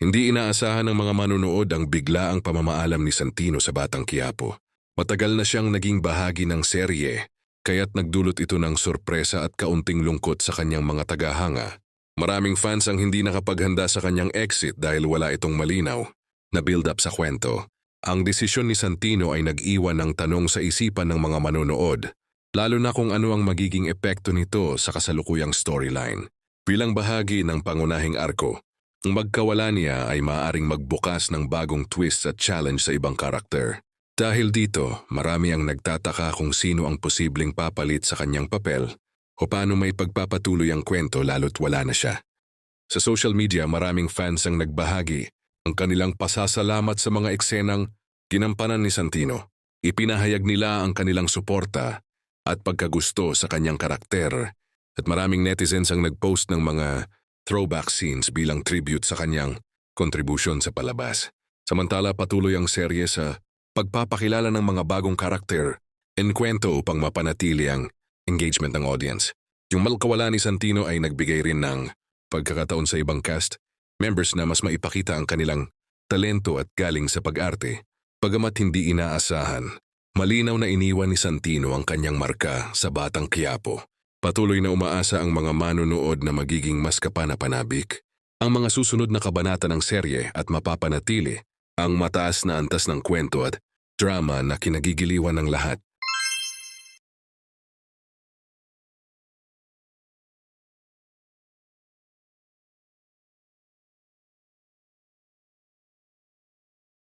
Hindi inaasahan ng mga manunood ang biglaang pamamaalam ni Santino sa Batang Quiapo. Matagal na siyang naging bahagi ng serye, kaya't nagdulot ito ng sorpresa at kaunting lungkot sa kanyang mga tagahanga. Maraming fans ang hindi nakapaghanda sa kanyang exit dahil wala itong malinaw na build-up sa kwento. Ang desisyon ni Santino ay nag-iwan ng tanong sa isipan ng mga manonood, lalo na kung ano ang magiging epekto nito sa kasalukuyang storyline. Bilang bahagi ng pangunahing arko, ang magkawala niya ay maaaring magbukas ng bagong twist at challenge sa ibang karakter. Dahil dito, marami ang nagtataka kung sino ang posibleng papalit sa kanyang papel o paano may pagpapatuloy ang kwento lalo't wala na siya. Sa social media, maraming fans ang nagbahagi ang kanilang pasasalamat sa mga eksenang ginampanan ni Santino. Ipinahayag nila ang kanilang suporta at pagkagusto sa kanyang karakter at maraming netizens ang nagpost ng mga throwback scenes bilang tribute sa kanyang kontribusyon sa palabas. Samantala patuloy ang serye sa pagpapakilala ng mga bagong karakter and kwento upang mapanatili ang engagement ng audience. Yung malkawala ni Santino ay nagbigay rin ng pagkakataon sa ibang cast members na mas maipakita ang kanilang talento at galing sa pag-arte. Bagamat hindi inaasahan, malinaw na iniwan ni Santino ang kanyang marka sa Batang Quiapo. Patuloy na umaasa ang mga manunood na magiging mas kapanapanabik ang mga susunod na kabanata ng serye at mapapanatili ang mataas na antas ng kwento at drama na kinagigiliwan ng lahat.